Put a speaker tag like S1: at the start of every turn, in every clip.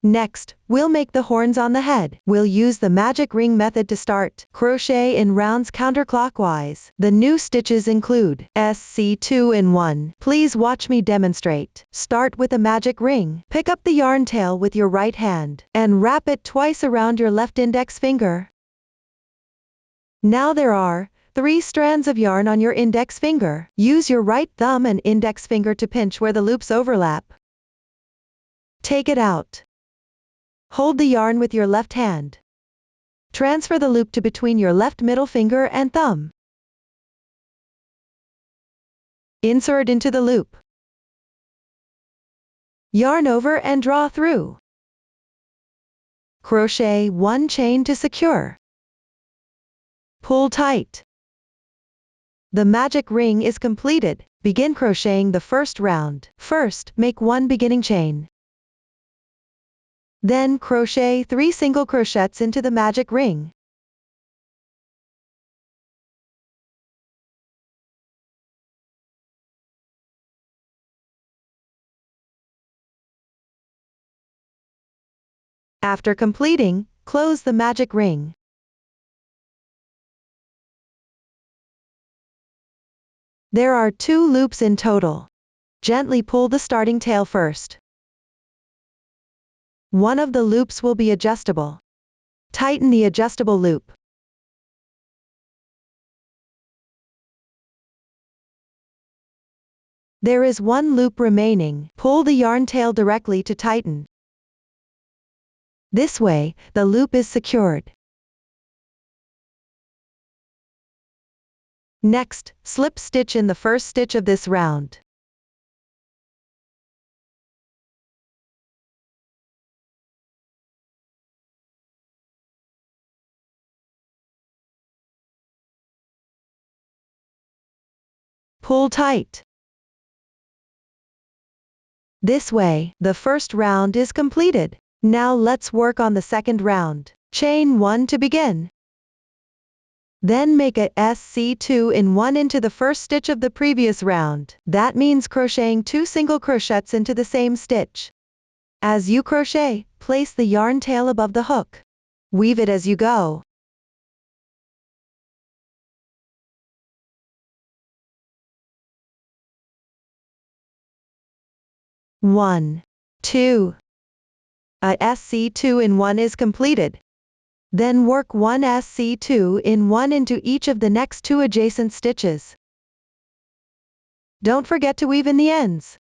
S1: Next, we'll make the horns on the head. We'll use the magic ring method to start. Crochet in rounds counterclockwise. The new stitches include SC2 in 1. Please watch me demonstrate. Start with a magic ring. Pick up the yarn tail with your right hand and wrap it twice around your left index finger. Now there are 3 strands of yarn on your index finger. Use your right thumb and index finger to pinch where the loops overlap. Take it out. Hold the yarn with your left hand. Transfer the loop to between your left middle finger and thumb. Insert into the loop. Yarn over and draw through. Crochet 1 chain to secure. Pull tight. The magic ring is completed. Begin crocheting the first round. First, make 1 beginning chain. Then crochet 3 single crochets into the magic ring. After completing, close the magic ring. There are 2 loops in total. Gently pull the starting tail first. One of the loops will be adjustable. Tighten the adjustable loop. There is 1 loop remaining. Pull the yarn tail directly to tighten. This way, the loop is secured. Next, slip stitch in the first stitch of this round. Pull tight. This way, the first round is completed. Now let's work on the second round. Chain 1 to begin. Then make a SC2 in 1 into the first stitch of the previous round. That means crocheting 2 single crochets into the same stitch. As you crochet, place the yarn tail above the hook. Weave it as you go. One, 2. A SC2 in 1 is completed. Then work 1 SC2 in 1 into each of the next 2 adjacent stitches. Don't forget to weave in the ends.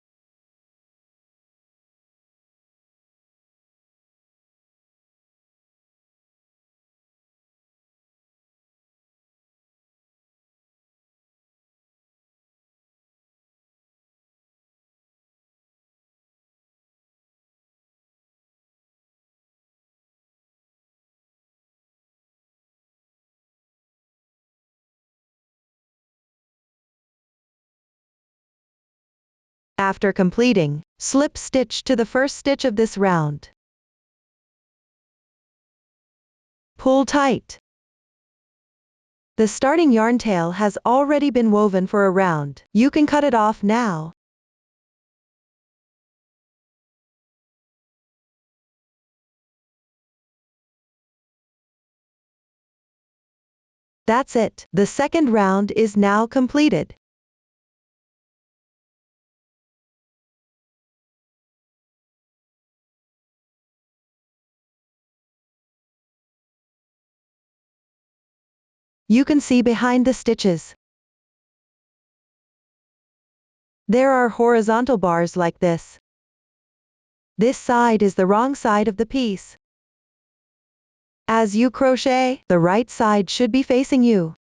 S1: After completing, slip stitch to the first stitch of this round. Pull tight. The starting yarn tail has already been woven for a round. You can cut it off now. That's it. The second round is now completed. You can see behind the stitches. There are horizontal bars like this. This side is the wrong side of the piece. As you crochet, the right side should be facing you.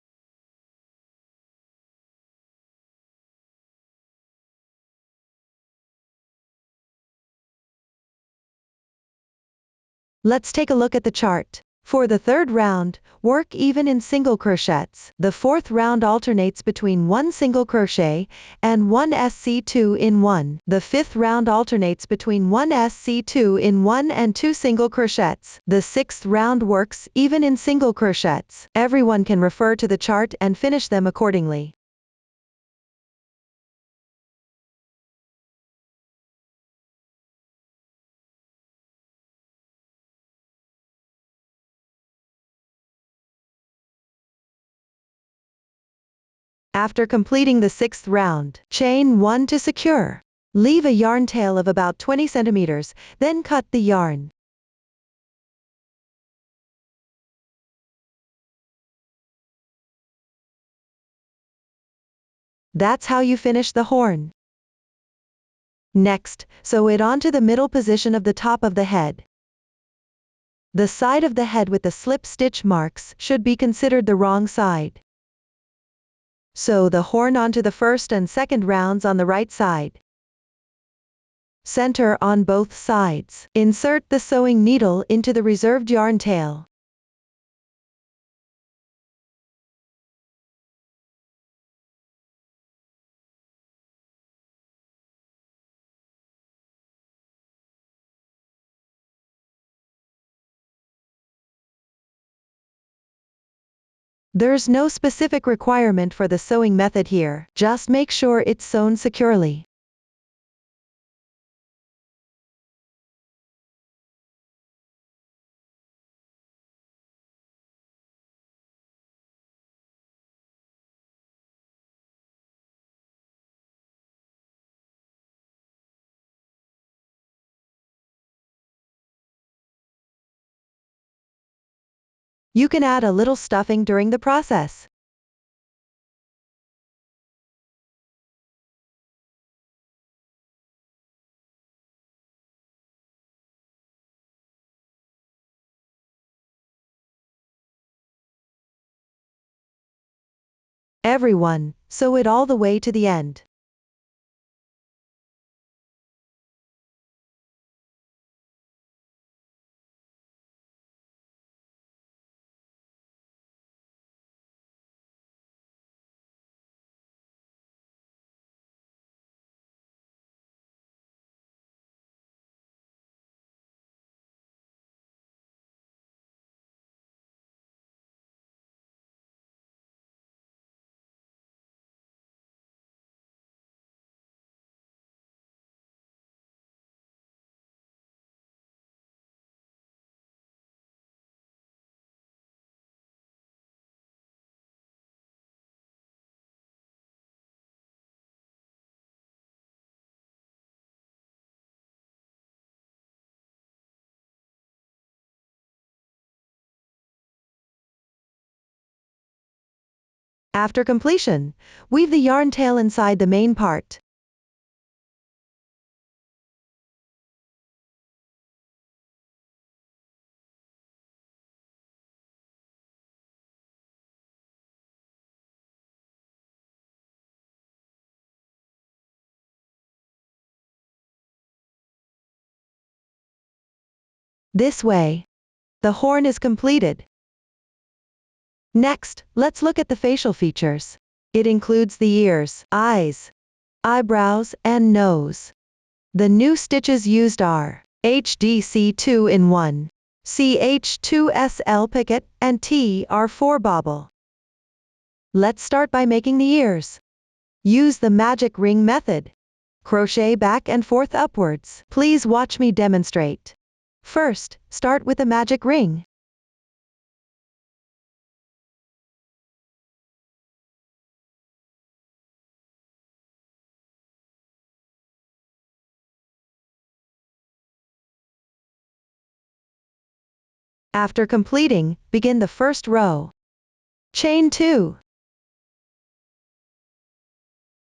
S1: Let's take a look at the chart. For the third round, work even in single crochets. The fourth round alternates between 1 single crochet and 1 SC2 in 1. The fifth round alternates between 1 SC2 in 1 and 2 single crochets. The sixth round works even in single crochets. Everyone can refer to the chart and finish them accordingly. After completing the 6th round, chain 1 to secure. Leave a yarn tail of about 20 centimeters, then cut the yarn. That's how you finish the horn. Next, sew it onto the middle position of the top of the head. The side of the head with the slip stitch marks should be considered the wrong side. Sew the horn onto the first and second rounds on the right side. Center on both sides. Insert the sewing needle into the reserved yarn tail. There's no specific requirement for the sewing method here, just make sure it's sewn securely. You can add a little stuffing during the process. Everyone, sew it all the way to the end. After completion, weave the yarn tail inside the main part. This way, the horn is completed. Next, let's look at the facial features. It includes the ears, eyes, eyebrows, and nose. The new stitches used are HDC 2-in-1, CH2SL picket, and TR4 bobble. Let's start by making the ears. Use the magic ring method. Crochet back and forth upwards. Please watch me demonstrate. First, start with the magic ring. After completing, begin the first row. Chain 2.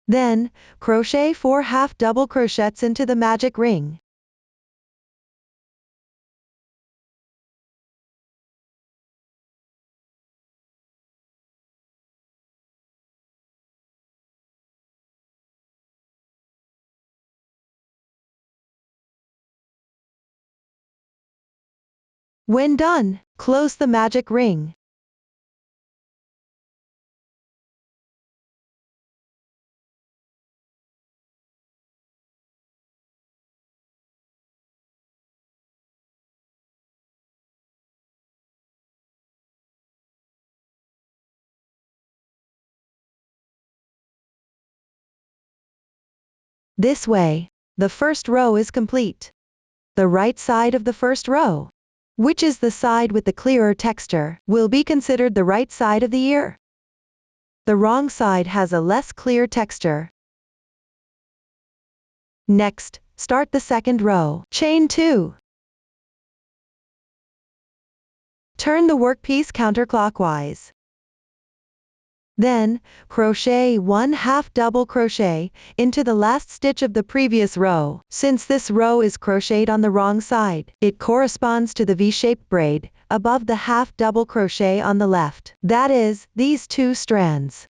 S1: Then, crochet 4 half double crochets into the magic ring. When done, close the magic ring. This way, the first row is complete. The right side of the first row, which is the side with the clearer texture, will be considered the right side of the ear. The wrong side has a less clear texture. Next, start the second row. Chain 2. Turn the workpiece counterclockwise. Then, crochet 1/2 double crochet into the last stitch of the previous row. Since this row is crocheted on the wrong side, it corresponds to the V-shaped braid above the half double crochet on the left. That is, these two strands.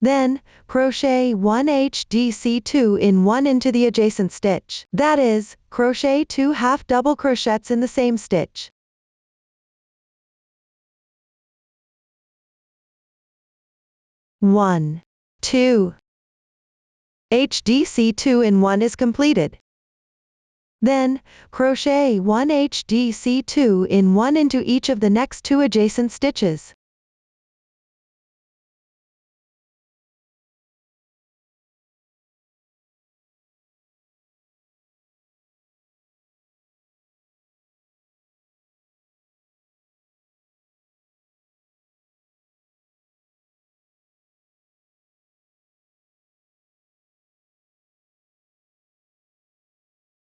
S1: Then, crochet 1 HDC2 in 1 into the adjacent stitch. That is, crochet 2 half double crochets in the same stitch. One, 2. HDC2 in 1 is completed. Then, crochet 1 HDC2 in 1 into each of the next 2 adjacent stitches.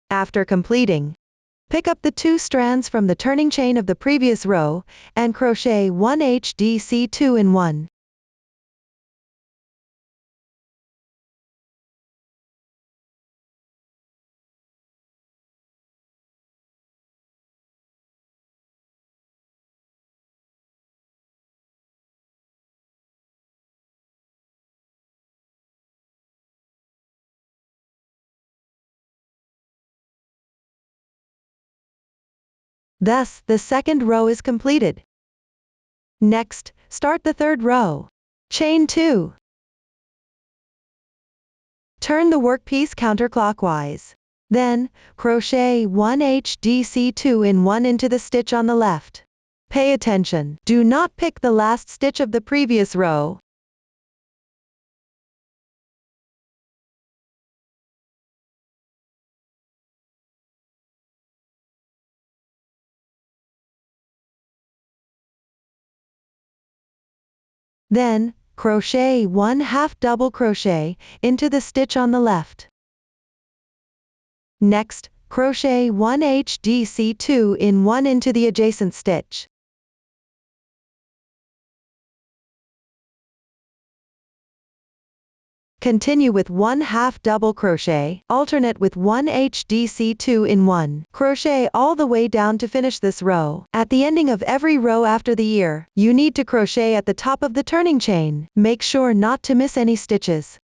S1: After completing, pick up the 2 strands from the turning chain of the previous row, and crochet 1 HDC2 in 1. Thus, the second row is completed. Next, start the third row. Chain 2. Turn the workpiece counterclockwise. Then, crochet 1 HDC2 in 1 into the stitch on the left. Pay attention. Do not pick the last stitch of the previous row. Then, crochet 1 half double crochet into the stitch on the left. Next, crochet 1 HDC2 in 1 into the adjacent stitch. Continue with 1 half double crochet, alternate with 1 HDC2 in 1. Crochet all the way down to finish this row. At the ending of every row after the ear, you need to crochet at the top of the turning chain. Make sure not to miss any stitches.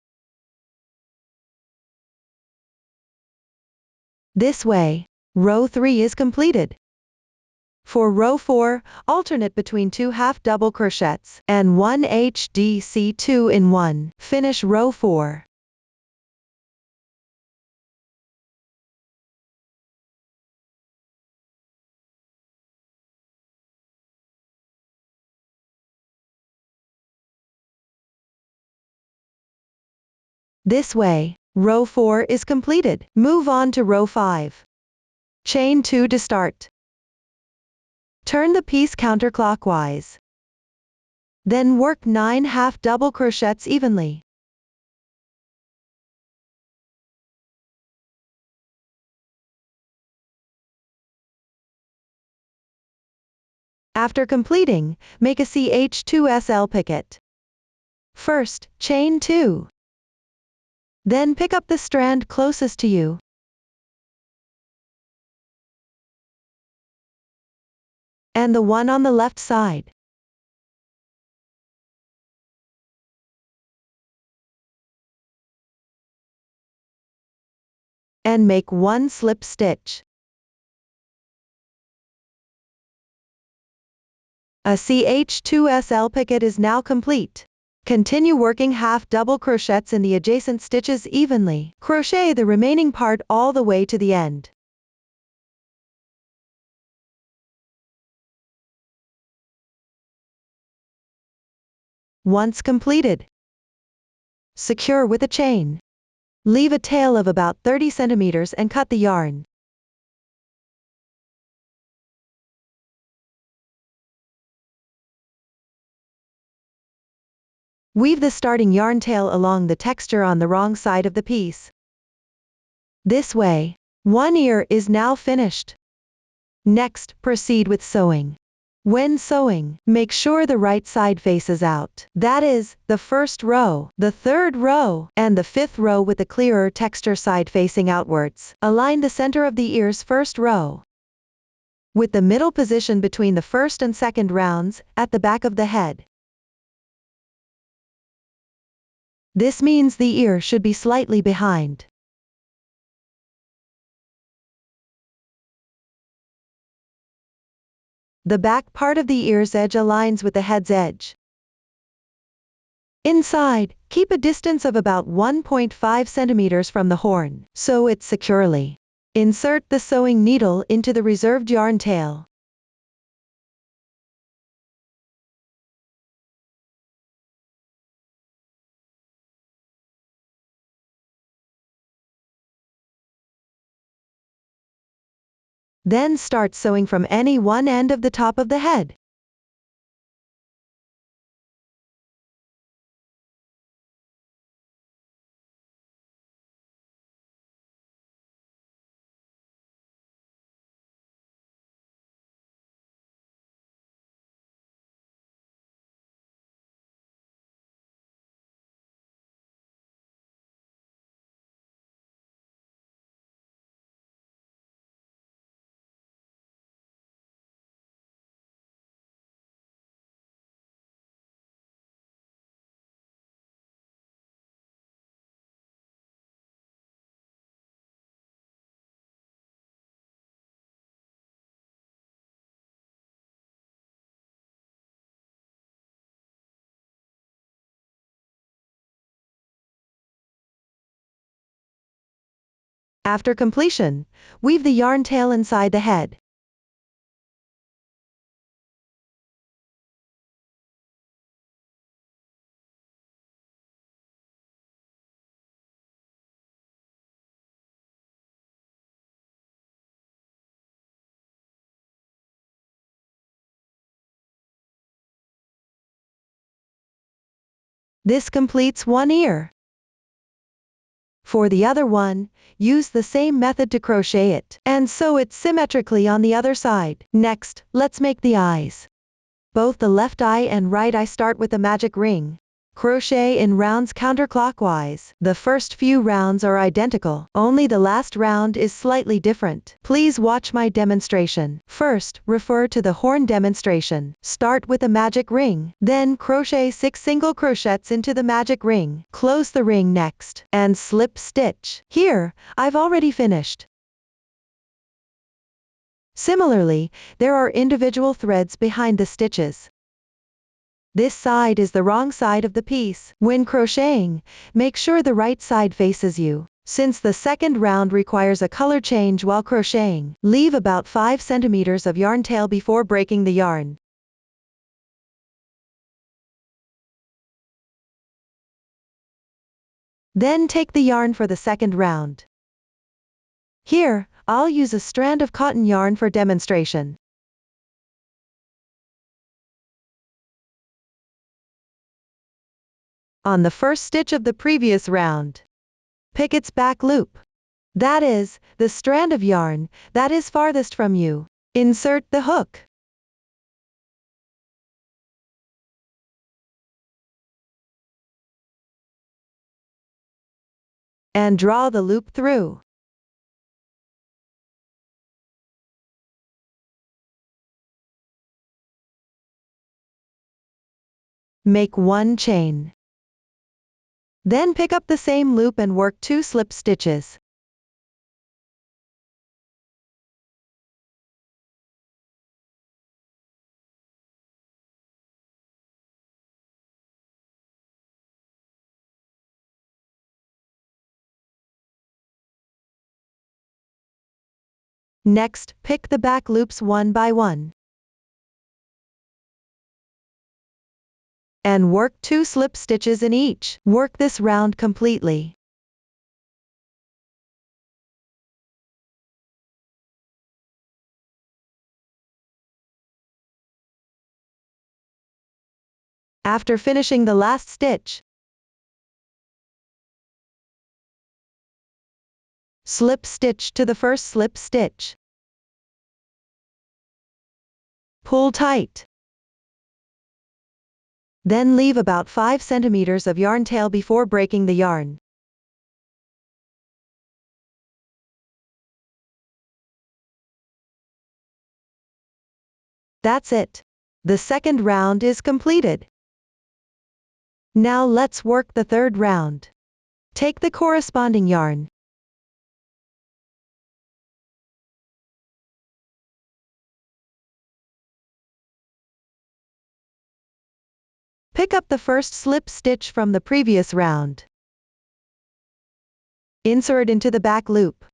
S1: This way, row 3 is completed. For row 4, alternate between 2 half double crochets and 1 HDC2 in 1. Finish row 4. This way, row 4 is completed. Move on to row 5. Chain 2 to start. Turn the piece counterclockwise. Then work 9 half double crochets evenly. After completing, make a CH2SL picket. First, chain 2. Then pick up the strand closest to you. And the one on the left side. And make 1 slip stitch. A CH2SL picket is now complete. Continue working half double crochets in the adjacent stitches evenly. Crochet the remaining part all the way to the end. Once completed, secure with a chain. Leave a tail of about 30 centimeters and cut the yarn. Weave the starting yarn tail along the texture on the wrong side of the piece. This way, one ear is now finished. Next, proceed with sewing. When sewing, make sure the right side faces out. That is, the first row, the third row, and the fifth row with the clearer texture side facing outwards. Align the center of the ear's first row with the middle position between the first and second rounds, at the back of the head. This means the ear should be slightly behind. The back part of the ear's edge aligns with the head's edge. Inside, keep a distance of about 1.5 centimeters from the horn. Sew it securely. Insert the sewing needle into the reserved yarn tail. Then start sewing from any one end of the top of the head. After completion, weave the yarn tail inside the head. This completes one ear. For the other one, use the same method to crochet it, and sew it symmetrically on the other side. Next, let's make the eyes. Both the left eye and right eye start with a magic ring. Crochet in rounds counterclockwise. The first few rounds are identical, only the last round is slightly different. Please watch my demonstration. First, refer to the horn demonstration. Start with a magic ring, then crochet 6 single crochets into the magic ring. Close the ring next, and slip stitch. Here, I've already finished. Similarly, there are individual threads behind the stitches. This side is the wrong side of the piece. When crocheting, make sure the right side faces you. Since the second round requires a color change while crocheting, leave about 5 centimeters of yarn tail before breaking the yarn. Then take the yarn for the second round. Here, I'll use a strand of cotton yarn for demonstration. On the first stitch of the previous round, pick its back loop. That is, the strand of yarn that is farthest from you. Insert the hook. And draw the loop through. Make one chain. Then pick up the same loop and work 2 slip stitches. Next, pick the back loops one by one. and work 2 slip stitches in each. Work this round completely. After finishing the last stitch, slip stitch to the first slip stitch. Pull tight. Then leave about 5 centimeters of yarn tail before breaking the yarn. That's it. The second round is completed. Now let's work the third round. Take the corresponding yarn. Pick up the first slip stitch from the previous round. Insert into the back loop.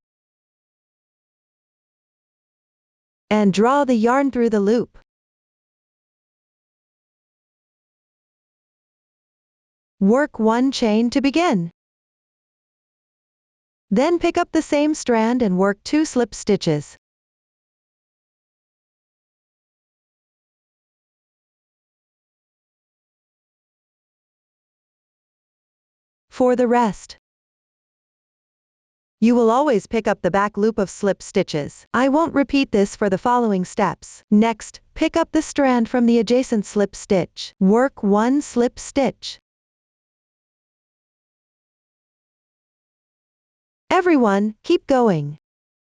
S1: And draw the yarn through the loop. Work 1 chain to begin. Then pick up the same strand and work 2 slip stitches. For the rest, you will always pick up the back loop of slip stitches. I won't repeat this for the following steps. Next, pick up the strand from the adjacent slip stitch. Work 1 slip stitch. Everyone, keep going.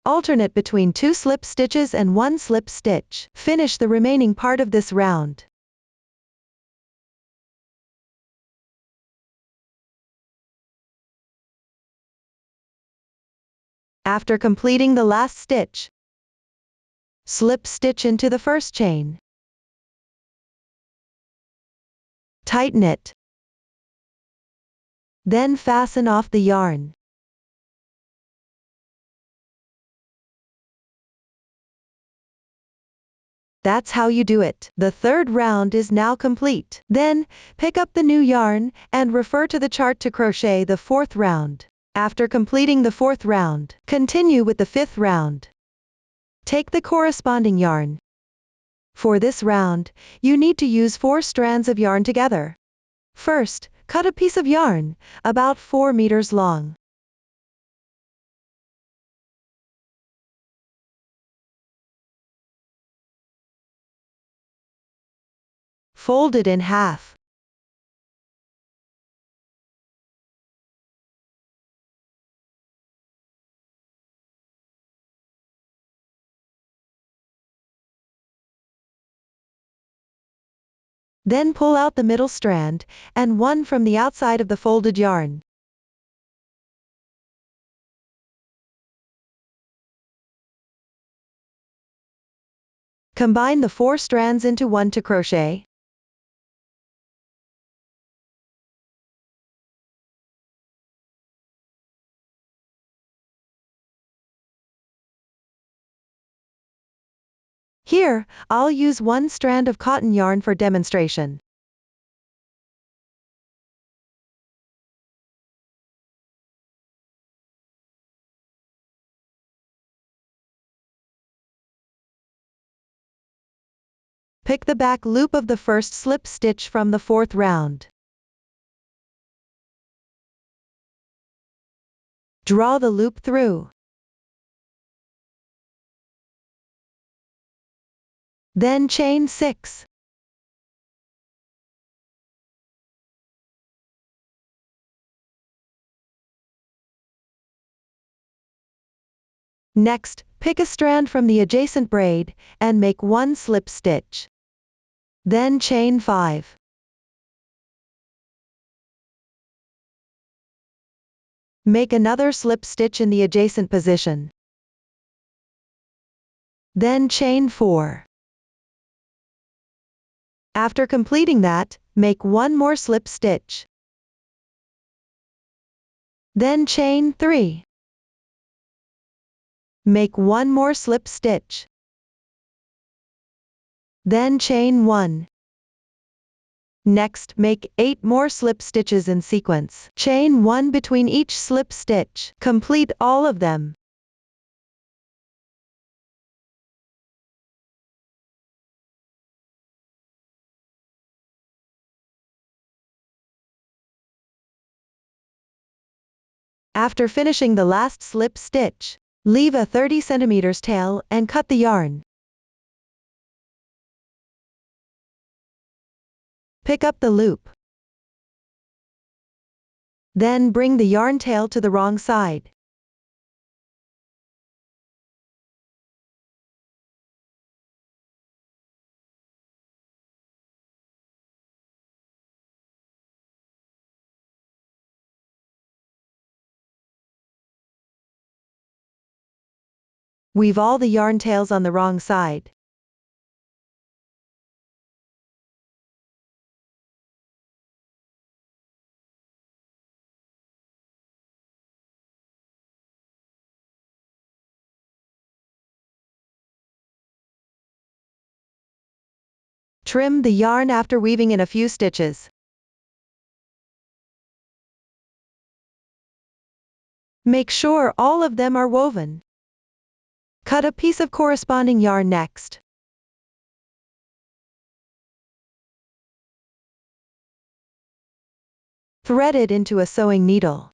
S1: Alternate between 2 slip stitches and 1 slip stitch. Finish the remaining part of this round. After completing the last stitch, slip stitch into the first chain. Tighten it. Then fasten off the yarn. That's how you do it. The third round is now complete. Then, pick up the new yarn, and refer to the chart to crochet the fourth round. After completing the fourth round, continue with the fifth round. Take the corresponding yarn. For this round, you need to use 4 strands of yarn together. First, cut a piece of yarn, about 4 meters long. Fold it in half. Then pull out the middle strand, and one from the outside of the folded yarn. Combine the 4 strands into one to crochet. Here, I'll use 1 strand of cotton yarn for demonstration. Pick the back loop of the first slip stitch from the fourth round. Draw the loop through. Then chain 6. Next, pick a strand from the adjacent braid, and make 1 slip stitch. Then chain 5. Make another slip stitch in the adjacent position. Then chain 4. After completing that, make 1 more slip stitch. Then chain 3. Make 1 more slip stitch. Then chain 1. Next, make 8 more slip stitches in sequence. Chain 1 between each slip stitch. Complete all of them. After finishing the last slip stitch, leave a 30 cm tail and cut the yarn. Pick up the loop. Then bring the yarn tail to the wrong side. Weave all the yarn tails on the wrong side. Trim the yarn after weaving in a few stitches. Make sure all of them are woven. Cut a piece of corresponding yarn next. Thread it into a sewing needle.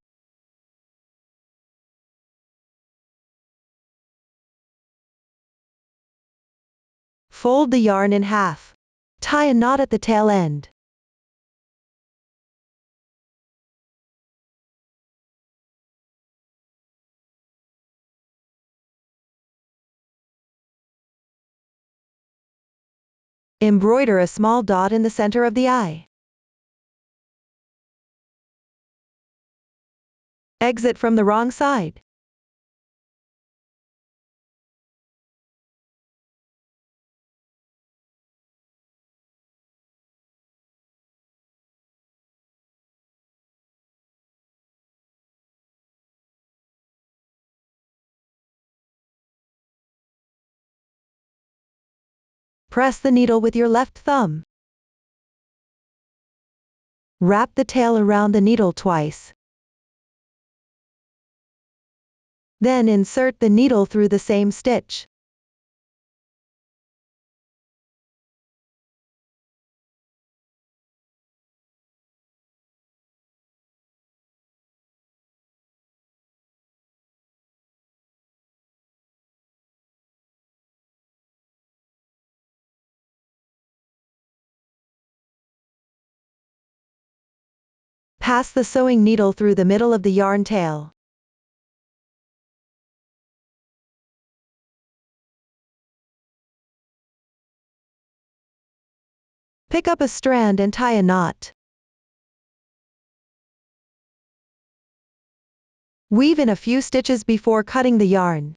S1: Fold the yarn in half. Tie a knot at the tail end. Embroider a small dot in the center of the eye. Exit from the wrong side. Press the needle with your left thumb. Wrap the tail around the needle twice. Then insert the needle through the same stitch. Pass the sewing needle through the middle of the yarn tail. Pick up a strand and tie a knot. Weave in a few stitches before cutting the yarn.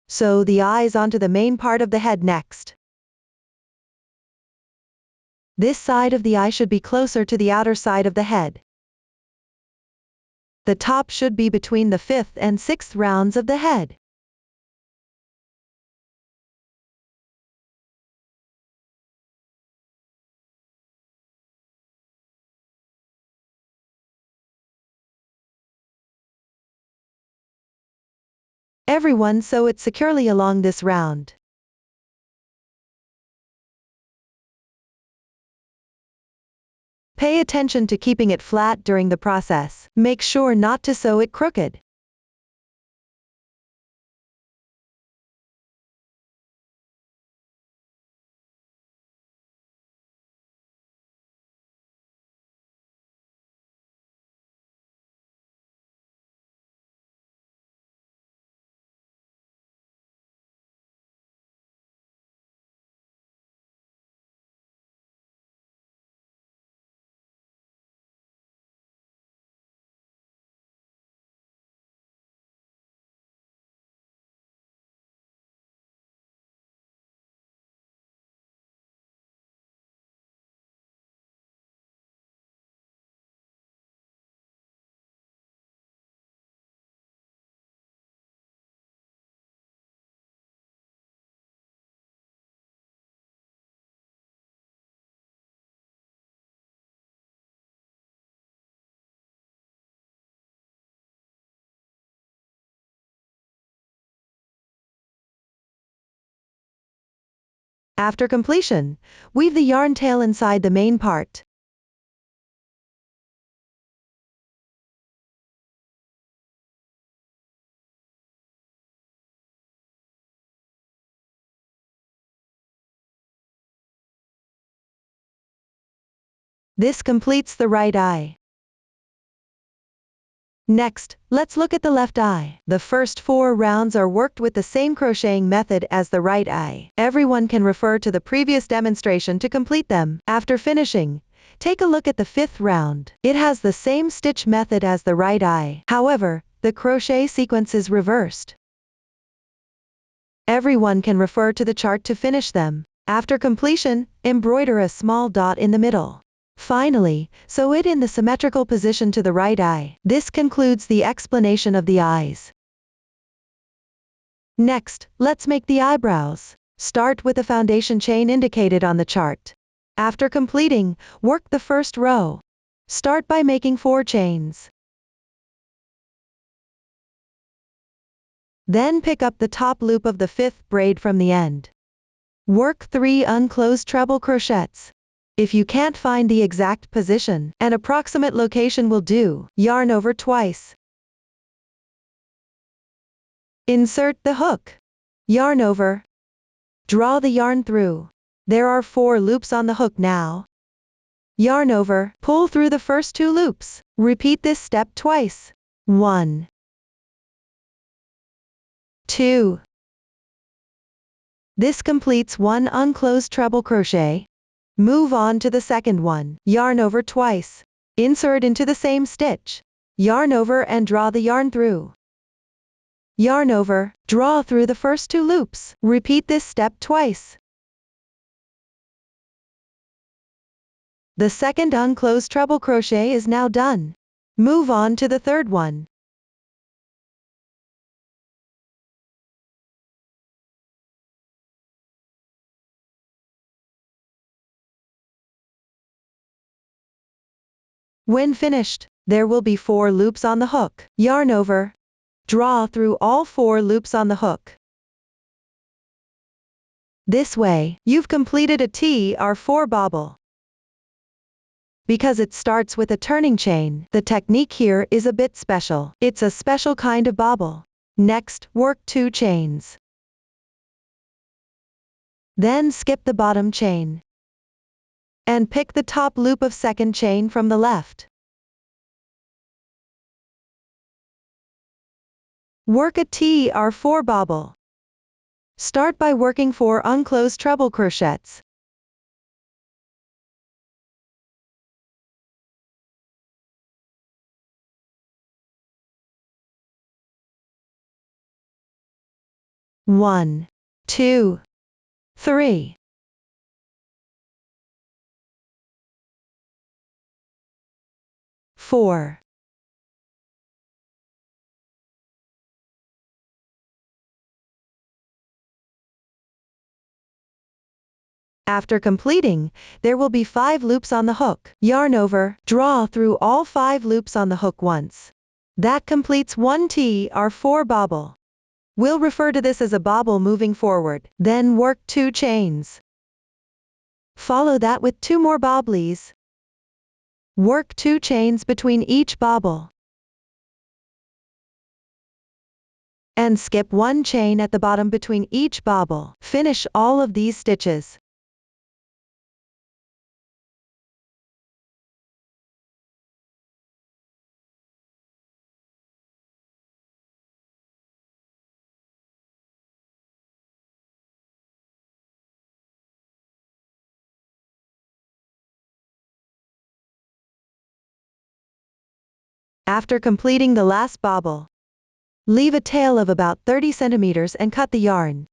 S1: Sew the eyes onto the main part of the head next. This side of the eye should be closer to the outer side of the head. The top should be between the 5th and 6th rounds of the head. Everyone sew it securely along this round. Pay attention to keeping it flat during the process. Make sure not to sew it crooked. After completion, weave the yarn tail inside the main part. This completes the right eye. Next, let's look at the left eye. The first 4 rounds are worked with the same crocheting method as the right eye. Everyone can refer to the previous demonstration to complete them. After finishing, take a look at the 5th round. It has the same stitch method as the right eye. However, the crochet sequence is reversed. Everyone can refer to the chart to finish them. After completion, embroider a small dot in the middle. Finally, sew it in the symmetrical position to the right eye. This concludes the explanation of the eyes. Next, let's make the eyebrows. Start with the foundation chain indicated on the chart. After completing, work the first row. Start by making 4 chains. Then pick up the top loop of the 5th braid from the end. Work 3 unclosed treble crochets. If you can't find the exact position, an approximate location will do. Yarn over twice. Insert the hook. Yarn over. Draw the yarn through. There are 4 loops on the hook now. Yarn over, pull through the first 2 loops. Repeat this step twice. 1, 2. This completes 1 unclosed treble crochet. Move on to the second one. Yarn over twice. Insert into the same stitch. Yarn over and draw the yarn through. Yarn over, draw through the first 2 loops. Repeat this step twice. The second unclosed treble crochet is now done. Move on to the third one. When finished, there will be 4 loops on the hook. Yarn over. Draw through all 4 loops on the hook. This way, you've completed a TR4 bobble. Because it starts with a turning chain, the technique here is a bit special. It's a special kind of bobble. Next, work 2 chains. Then skip the bottom chain. And pick the top loop of second chain from the left. Work a TR4 bobble. Start by working 4 unclosed treble crochets. One, 2, 3. 4. After completing, there will be 5 loops on the hook. Yarn over, draw through all 5 loops on the hook once. That completes 1 TR4 bobble. We'll refer to this as a bobble moving forward. Then work 2 chains. Follow that with 2 more bobblies. Work 2 chains between each bobble. And skip 1 chain at the bottom between each bobble. Finish all of these stitches. After completing the last bobble, leave a tail of about 30 centimeters and cut the yarn.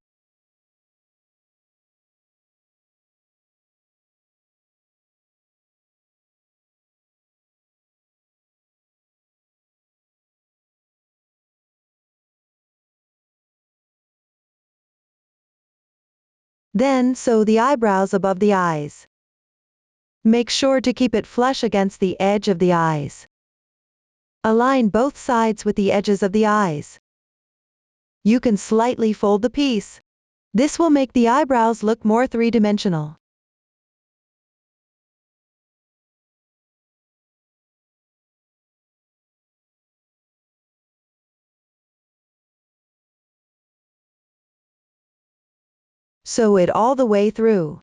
S1: Then sew the eyebrows above the eyes. Make sure to keep it flush against the edge of the eyes. Align both sides with the edges of the eyes. You can slightly fold the piece. This will make the eyebrows look more three-dimensional. Sew it all the way through.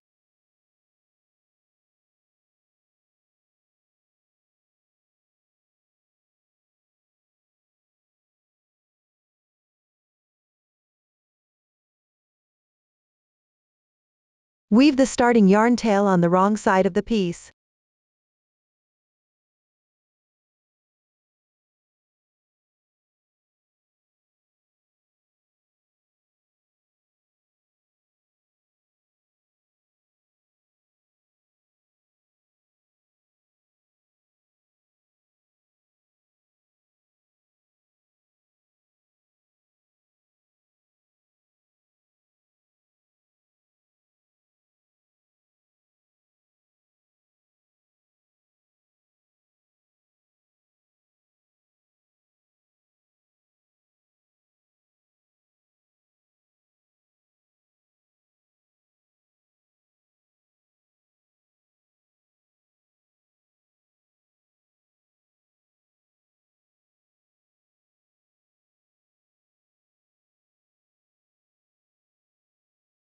S1: Weave the starting yarn tail on the wrong side of the piece.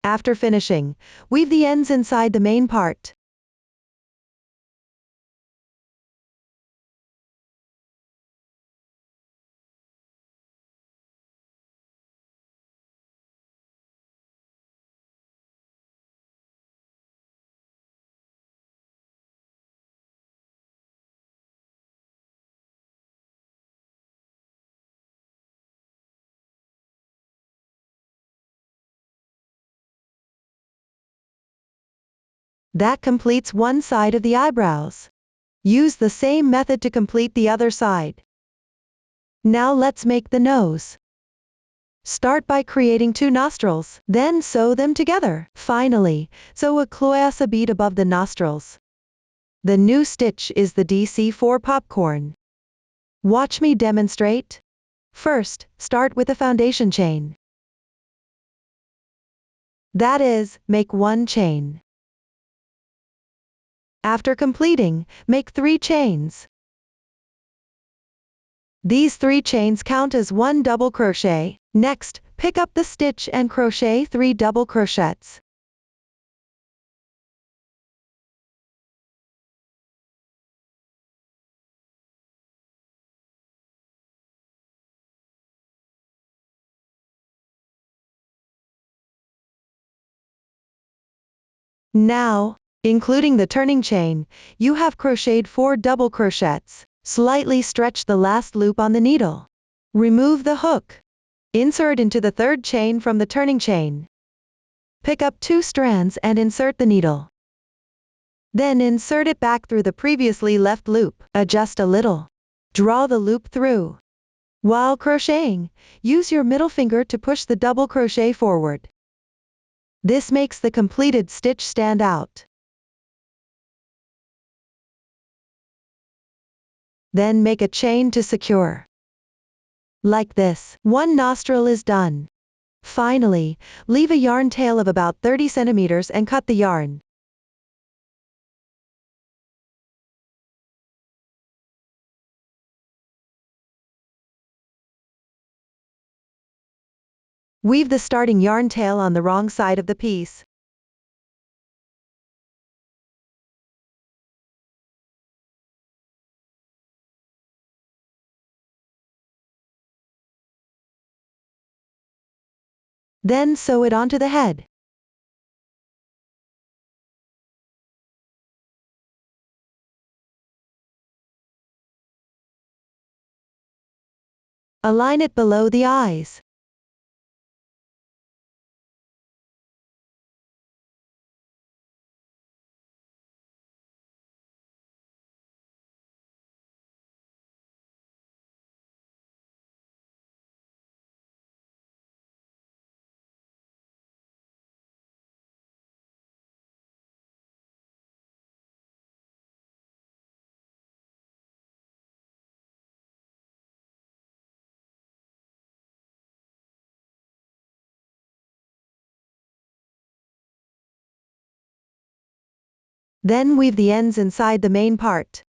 S1: After finishing, weave the ends inside the main part. That completes one side of the eyebrows. Use the same method to complete the other side. Now let's make the nose. Start by creating 2 nostrils, then sew them together. Finally, sew a cloissa bead above the nostrils. The new stitch is the DC4 popcorn. Watch me demonstrate. First, start with a foundation chain. That is, make 1 chain. After completing, make 3 chains. These 3 chains count as 1 double crochet. Next, pick up the stitch and crochet 3 double crochets. Now, including the turning chain, you have crocheted 4 double crochets. Slightly stretch the last loop on the needle. Remove the hook. Insert into the 3rd chain from the turning chain. Pick up 2 strands and insert the needle. Then insert it back through the previously left loop. Adjust a little. Draw the loop through. While crocheting, use your middle finger to push the double crochet forward. This makes the completed stitch stand out. Then make a chain to secure. Like this, 1 nostril is done. Finally, leave a yarn tail of about 30 centimeters and cut the yarn. Weave the starting yarn tail on the wrong side of the piece. Then sew it onto the head. Align it below the eyes. Then weave the ends inside the main part.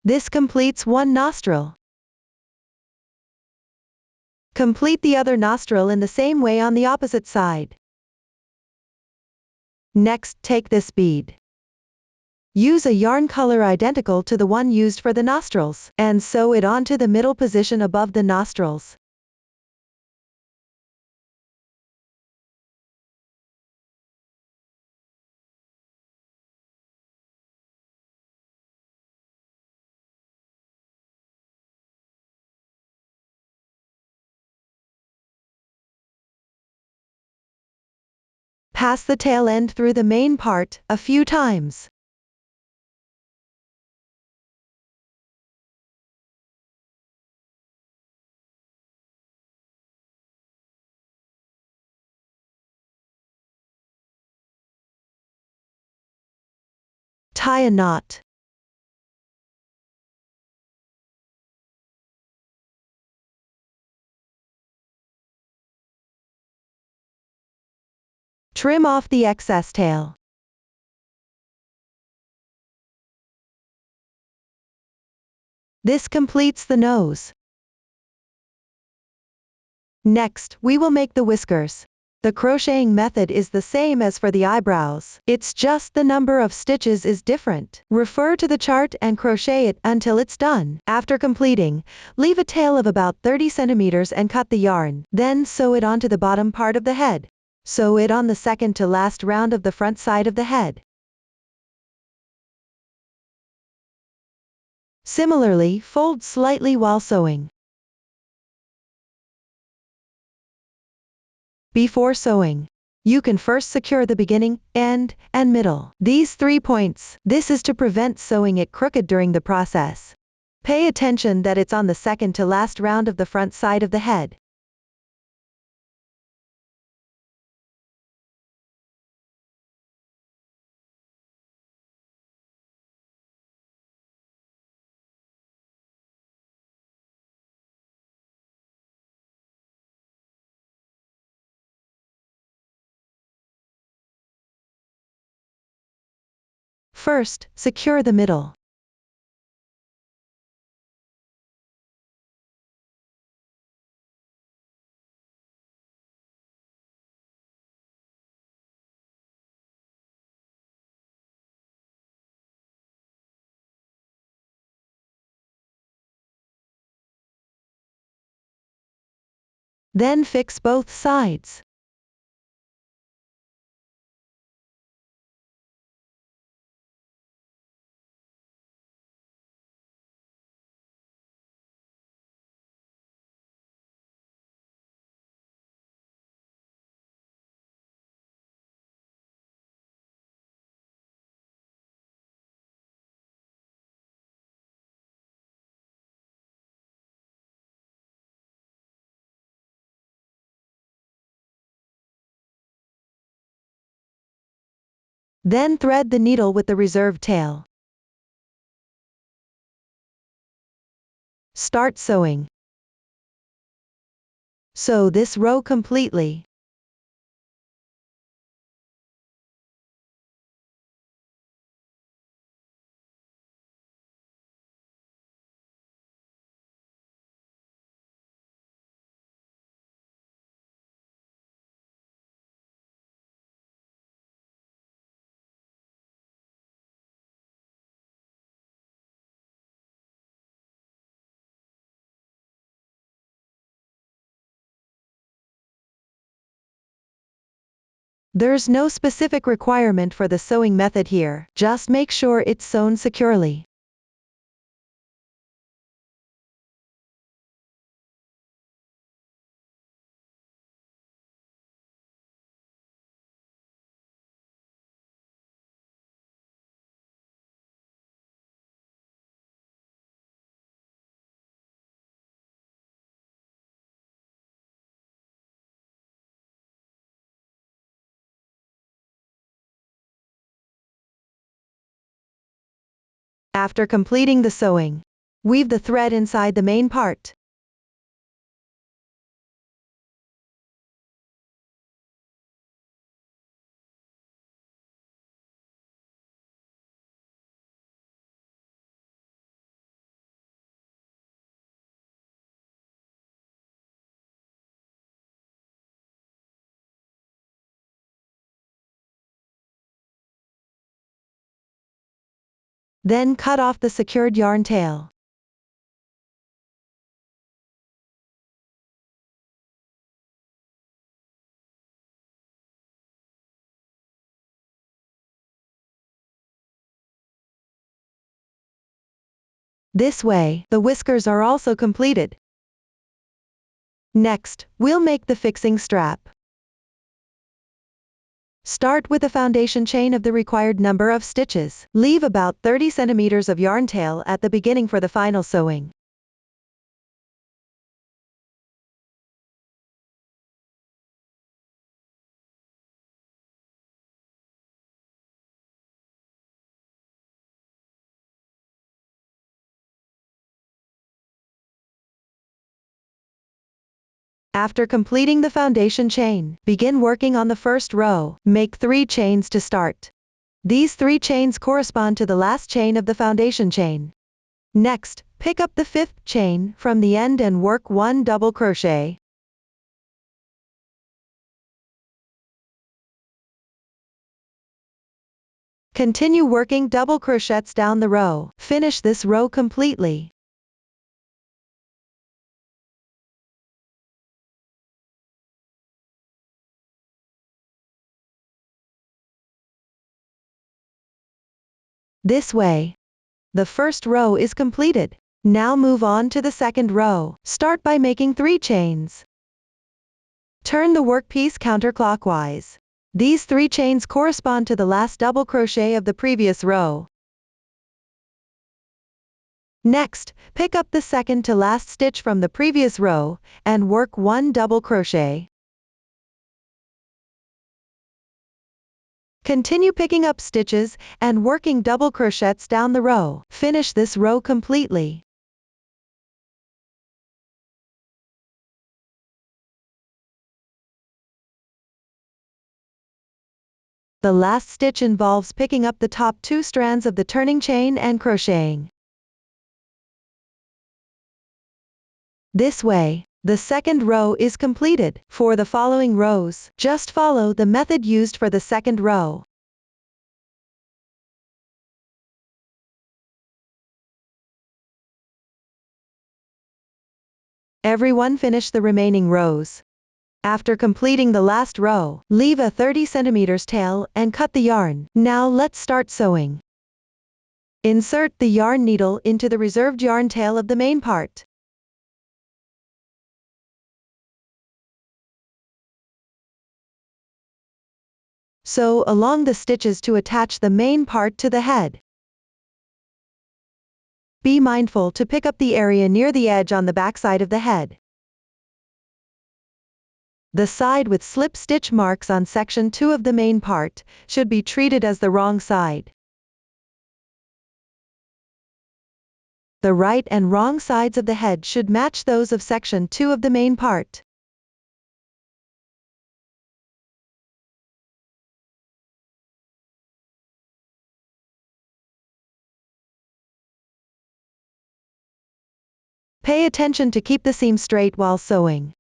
S1: This completes one nostril. Complete the other nostril in the same way on the opposite side. Next, take this bead. Use a yarn color identical to the one used for the nostrils, and sew it onto the middle position above the nostrils. Pass the tail end through the main part a few times. Tie a knot. Trim off the excess tail. This completes the nose. Next, we will make the whiskers. The crocheting method is the same as for the eyebrows, it's just the number of stitches is different. Refer to the chart and crochet it until it's done. After completing, leave a tail of about 30 centimeters and cut the yarn, then sew it onto the bottom part of the head. Sew it on the second to last round of the front side of the head. Similarly, fold slightly while sewing. Before sewing, you can first secure the beginning, end, and middle. These 3 points. This is to prevent sewing it crooked during the process. Pay attention that it's on the second to last round of the front side of the head. First, secure the middle. Then fix both sides. Then thread the needle with the reserved tail. Start sewing. Sew this row completely. There's no specific requirement for the sewing method here, just make sure it's sewn securely. After completing the sewing, weave the thread inside the main part. Then cut off the secured yarn tail. This way, the whiskers are also completed. Next, we'll make the fixing strap. Start with a foundation chain of the required number of stitches. Leave about 30 centimeters of yarn tail at the beginning for the final sewing. After completing the foundation chain, begin working on the first row. Make 3 chains to start. These 3 chains correspond to the last chain of the foundation chain. Next, pick up the 5th chain from the end and work 1 double crochet. Continue working double crochets down the row. Finish this row completely. This way, the first row is completed. Now move on to the second row. Start by making 3 chains. Turn the workpiece counterclockwise. These 3 chains correspond to the last double crochet of the previous row. Next, pick up the second to last stitch from the previous row, and work 1 double crochet. Continue picking up stitches and working double crochets down the row. Finish this row completely. The last stitch involves picking up the top 2 strands of the turning chain and crocheting. This way, the second row is completed. For the following rows, just follow the method used for the second row. Everyone finish the remaining rows. After completing the last row, leave a 30 centimeters tail and cut the yarn. Now let's start sewing. Insert the yarn needle into the reserved yarn tail of the main part. Sew along the stitches to attach the main part to the head. Be mindful to pick up the area near the edge on the back side of the head. The side with slip stitch marks on section 2 of the main part should be treated as the wrong side. The right and wrong sides of the head should match those of section 2 of the main part. Pay attention to keep the seam straight while sewing.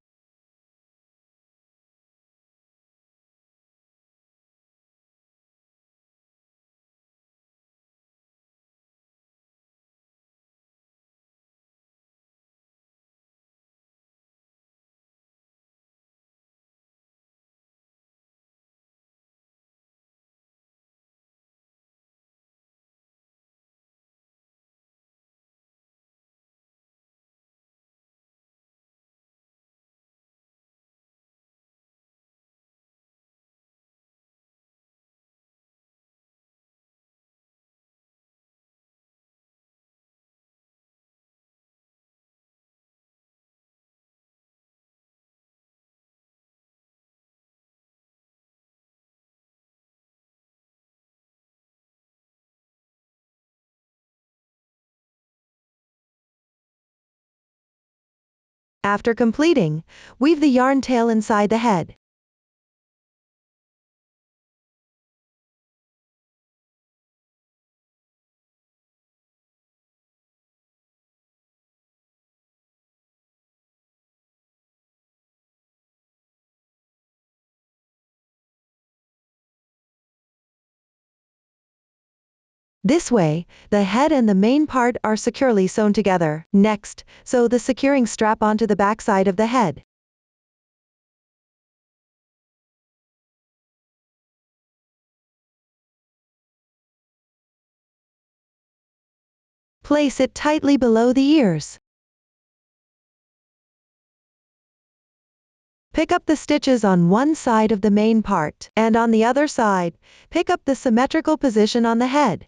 S1: After completing, weave the yarn tail inside the head. This way, the head and the main part are securely sewn together. Next, sew the securing strap onto the backside of the head. Place it tightly below the ears. Pick up the stitches on one side of the main part, and on the other side, pick up the symmetrical position on the head.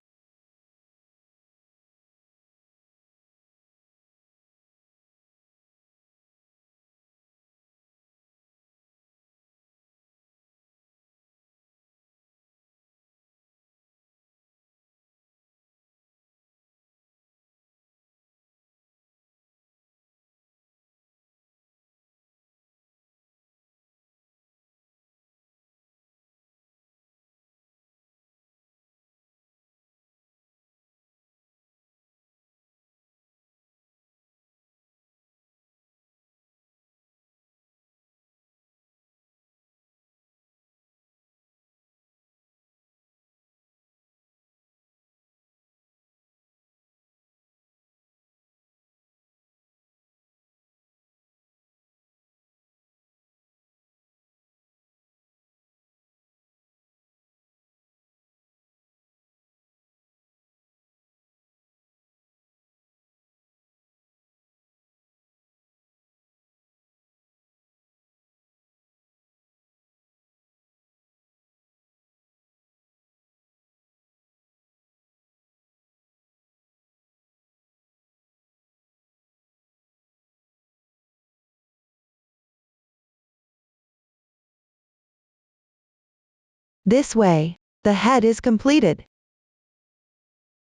S1: This way, the head is completed.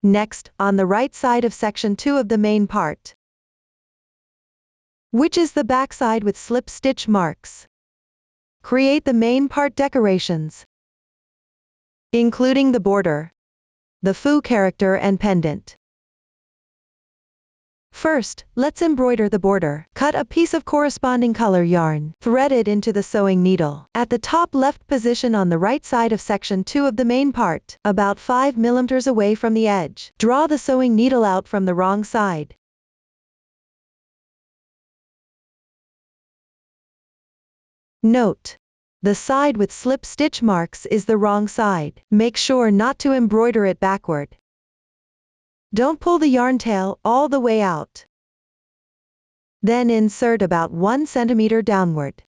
S1: Next, on the right side of section 2 of the main part, which is the back side with slip stitch marks, create the main part decorations, including the border, the foo character and pendant. First, let's embroider the border. Cut a piece of corresponding color yarn, thread it into the sewing needle. At the top left position on the right side of section 2 of the main part, about 5 mm away from the edge, draw the sewing needle out from the wrong side. Note: the side with slip stitch marks is the wrong side. Make sure not to embroider it backward. Don't pull the yarn tail all the way out. Then insert about 1 cm downward.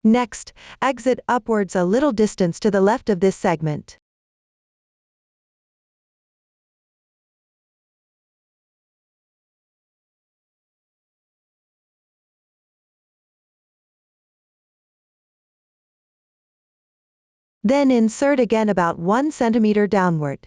S1: Next, exit upwards a little distance to the left of this segment. Then insert again about 1 cm downward.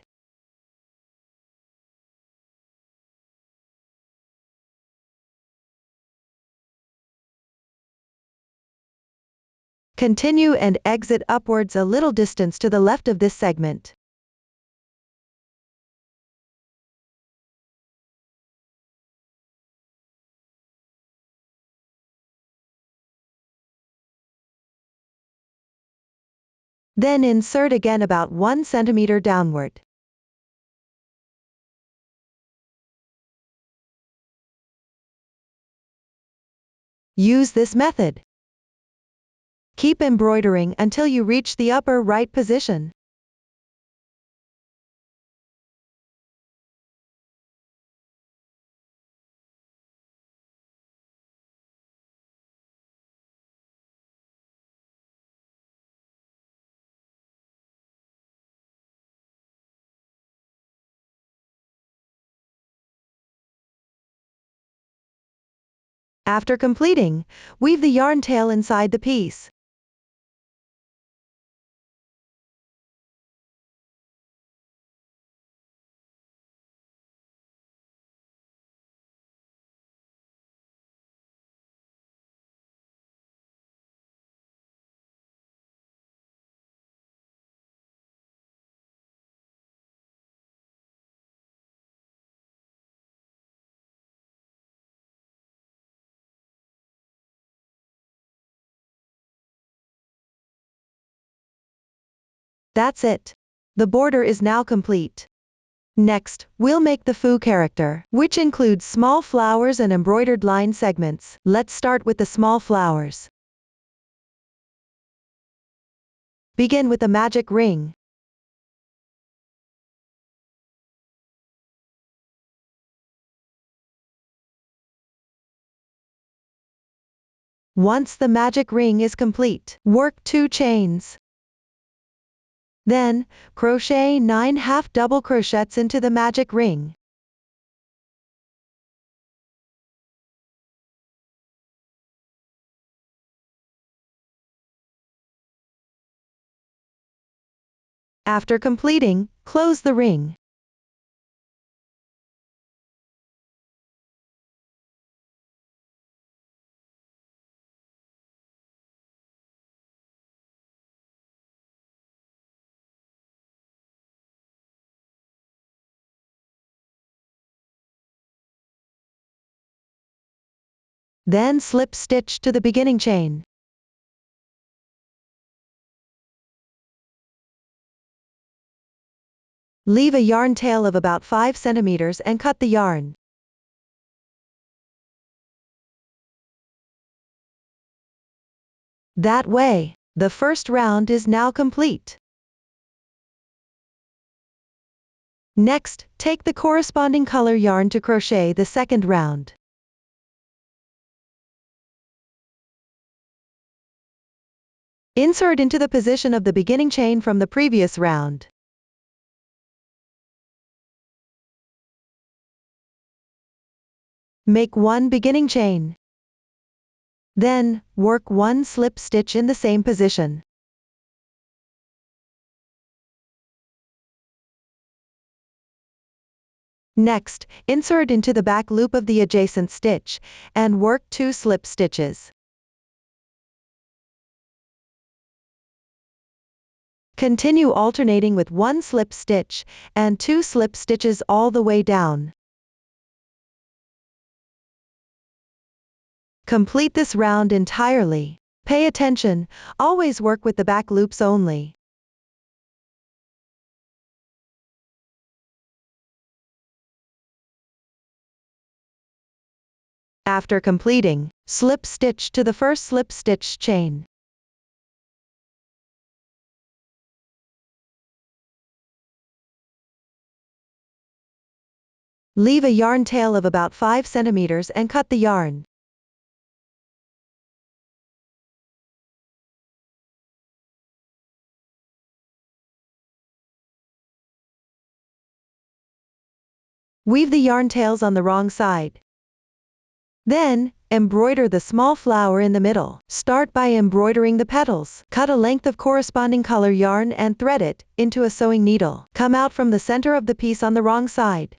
S1: Continue and exit upwards a little distance to the left of this segment. Then insert again about 1 cm downward. Use this method. Keep embroidering until you reach the upper right position. After completing, weave the yarn tail inside the piece. That's it. The border is now complete. Next, we'll make the foo character, which includes small flowers and embroidered line segments. Let's start with the small flowers. Begin with the magic ring. Once the magic ring is complete, work 2 chains. Then, crochet 9 half double crochets into the magic ring. After completing, close the ring. Then slip stitch to the beginning chain. Leave a yarn tail of about 5 centimeters and cut the yarn. That way, the first round is now complete. Next, take the corresponding color yarn to crochet the second round. Insert into the position of the beginning chain from the previous round. Make 1 beginning chain. Then, work 1 slip stitch in the same position. Next, insert into the back loop of the adjacent stitch, and work 2 slip stitches. Continue alternating with 1 slip stitch, and 2 slip stitches all the way down. Complete this round entirely. Pay attention, always work with the back loops only. After completing, slip stitch to the first slip stitch chain. Leave a yarn tail of about 5 centimeters and cut the yarn. Weave the yarn tails on the wrong side. Then, embroider the small flower in the middle. Start by embroidering the petals. Cut a length of corresponding color yarn and thread it into a sewing needle. Come out from the center of the piece on the wrong side.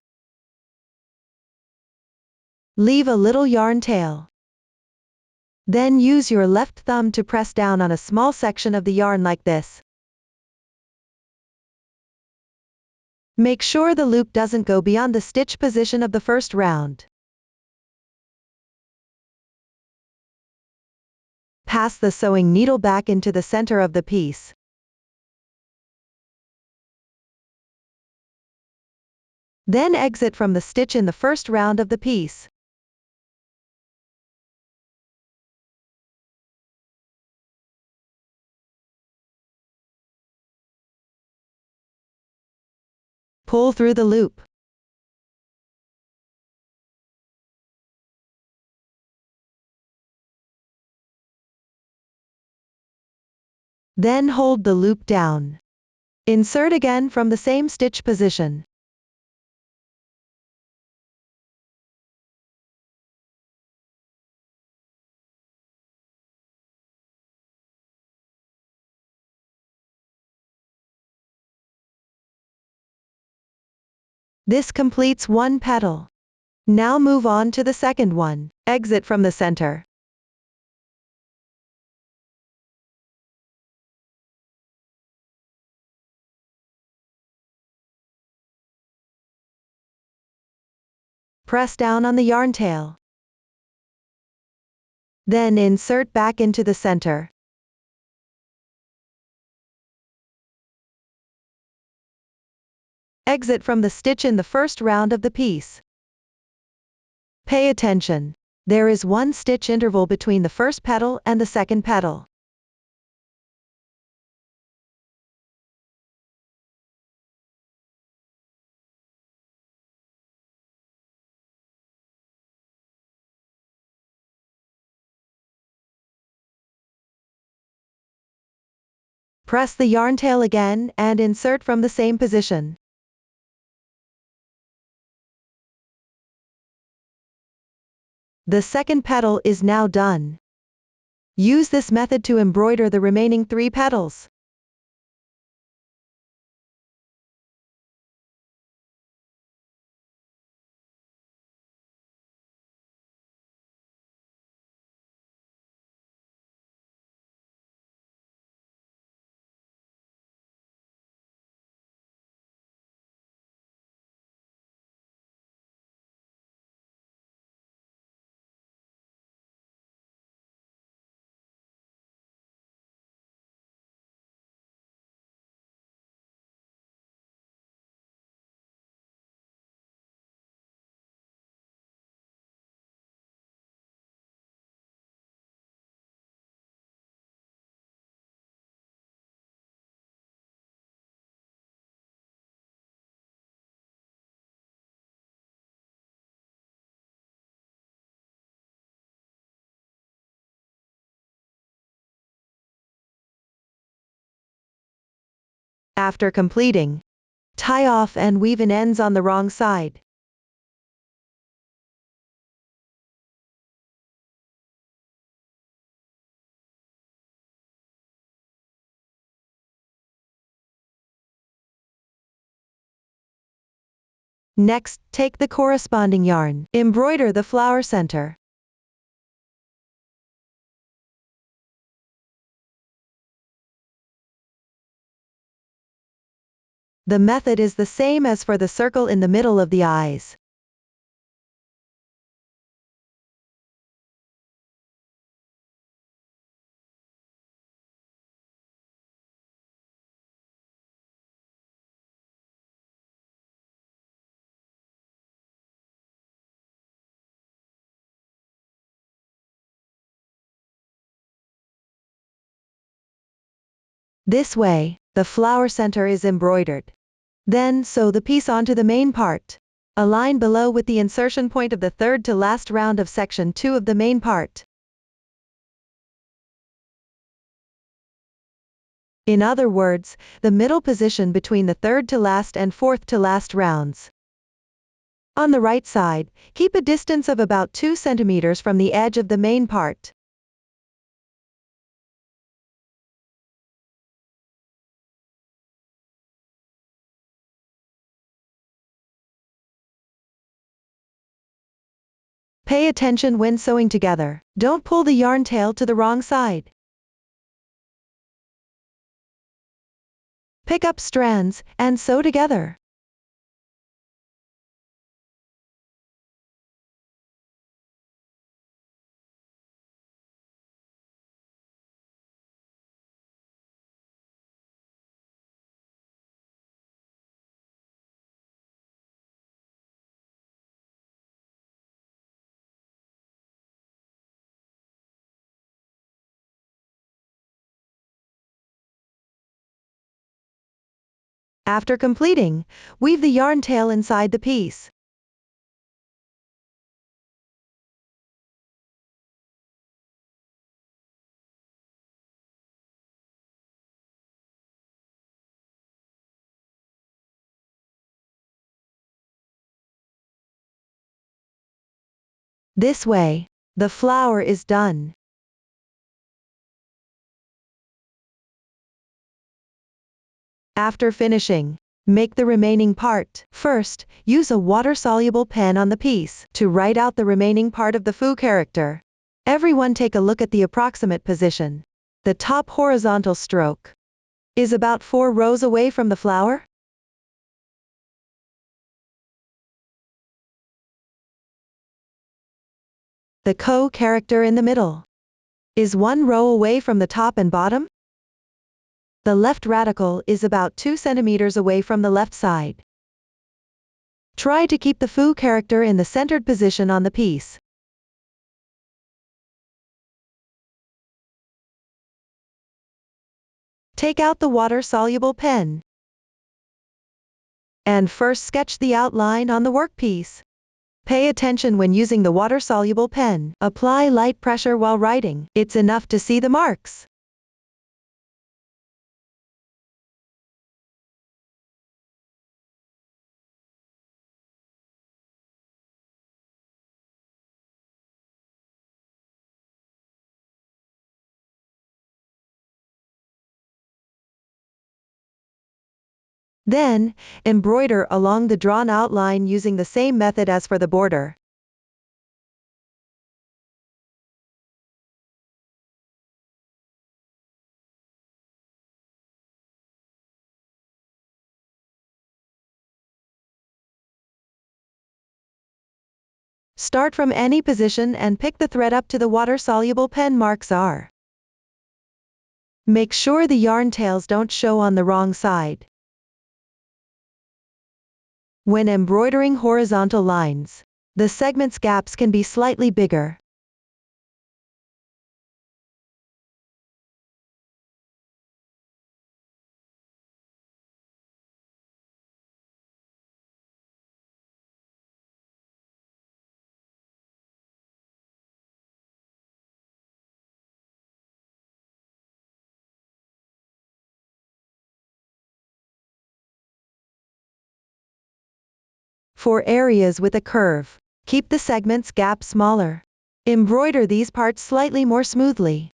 S1: Leave a little yarn tail. Then use your left thumb to press down on a small section of the yarn like this. Make sure the loop doesn't go beyond the stitch position of the first round. Pass the sewing needle back into the center of the piece. Then exit from the stitch in the first round of the piece. Pull through the loop. Then hold the loop down. Insert again from the same stitch position. This completes one petal. Now move on to the second one. Exit from the center. Press down on the yarn tail. Then insert back into the center. Exit from the stitch in the first round of the piece. Pay attention. There is one stitch interval between the first petal and the second petal. Press the yarn tail again and insert from the same position. The second petal is now done. Use this method to embroider the remaining 3 petals. After completing, tie off and weave in ends on the wrong side. Next, take the corresponding yarn, embroider the flower center. The method is the same as for the circle in the middle of the eyes. This way, the flower center is embroidered. Then sew the piece onto the main part. Align below with the insertion point of the third to last round of section 2 of the main part. In other words, the middle position between the third to last and fourth to last rounds. On the right side, keep a distance of about 2 centimeters from the edge of the main part. Pay attention when sewing together. Don't pull the yarn tail to the wrong side. Pick up strands and sew together. After completing, weave the yarn tail inside the piece. This way, the flower is done. After finishing, make the remaining part. First, use a water-soluble pen on the piece to write out the remaining part of the foo character. Everyone take a look at the approximate position. The top horizontal stroke is about 4 rows away from the flower. The ko character in the middle is 1 row away from the top and bottom. The left radical is about 2 centimeters away from the left side. Try to keep the foo character in the centered position on the piece. Take out the water-soluble pen. And first sketch the outline on the workpiece. Pay attention when using the water-soluble pen. Apply light pressure while writing. It's enough to see the marks. Then, embroider along the drawn outline using the same method as for the border. Start from any position and pick the thread up to the water-soluble pen marks are. Make sure the yarn tails don't show on the wrong side. When embroidering horizontal lines, the segments gaps can be slightly bigger. For areas with a curve, keep the segments gap smaller. Embroider these parts slightly more smoothly.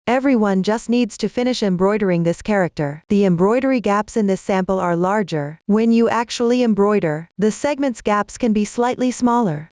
S1: Everyone just needs to finish embroidering this character. The embroidery gaps in this sample are larger. When you actually embroider, the segments gaps can be slightly smaller.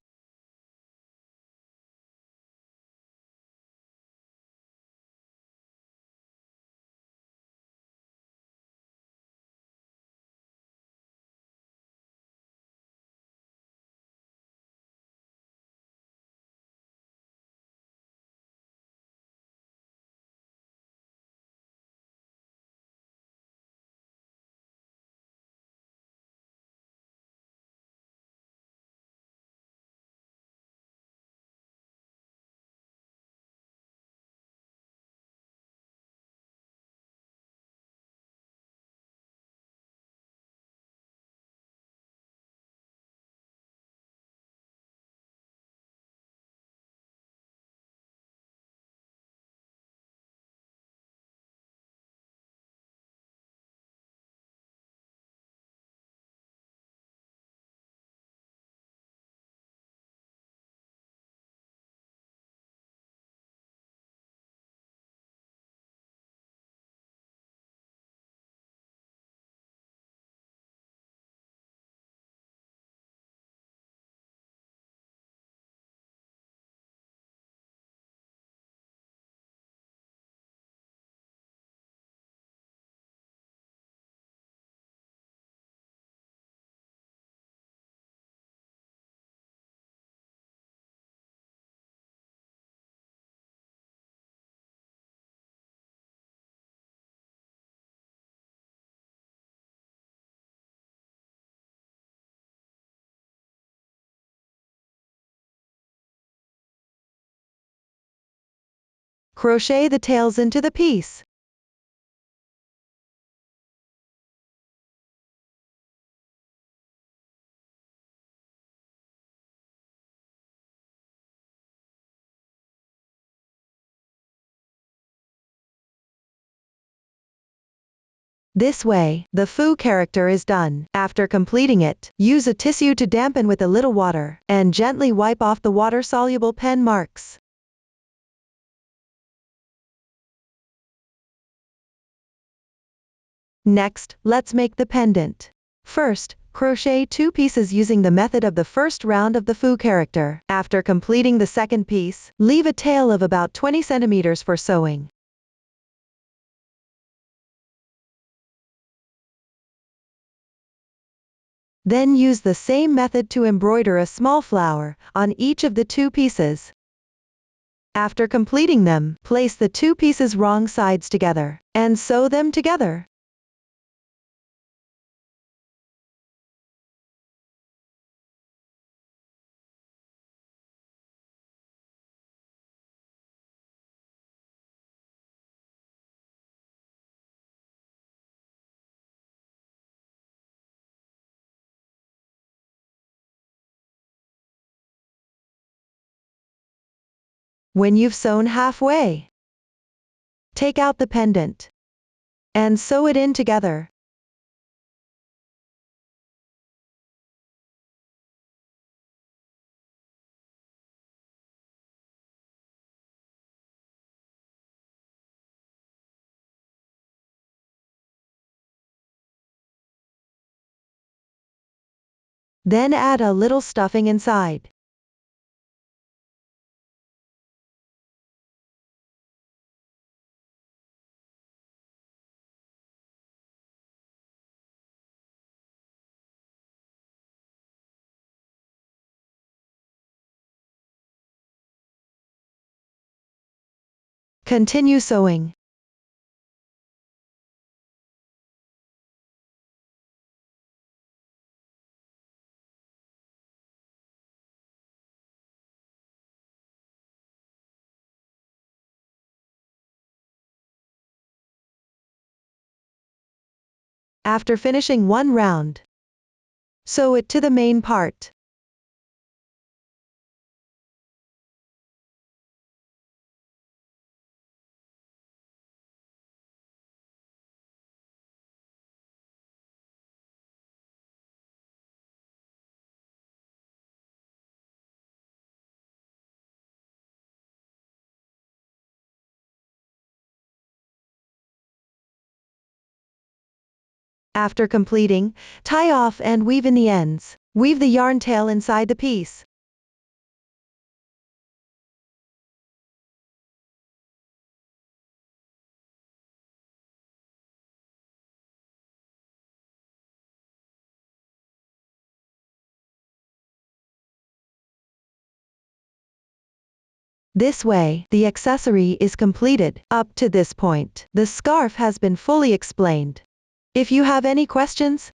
S1: crochet the tails into the piece. This way, the foo character is done. After completing it, use a tissue to dampen with a little water, and gently wipe off the water-soluble pen marks. Next, let's make the pendant. First, crochet 2 pieces using the method of the first round of the foo character. After completing the second piece, leave a tail of about 20 centimeters for sewing. Then use the same method to embroider a small flower on each of the 2 pieces. After completing them, place the 2 pieces wrong sides together, and sew them together. When you've sewn halfway, take out the pendant and sew it in together. Then add a little stuffing inside. Continue sewing. After finishing one round, sew it to the main part. After completing, tie off and weave in the ends. Weave the yarn tail inside the piece. This way, the accessory is completed. Up to this point, the scarf has been fully explained. If you have any questions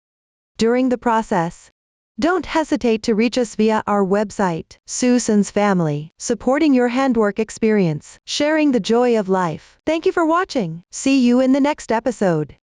S1: during the process, don't hesitate to reach us via our website. Susan's Family, supporting your handwork experience, sharing the joy of life. Thank you for watching. See you in the next episode.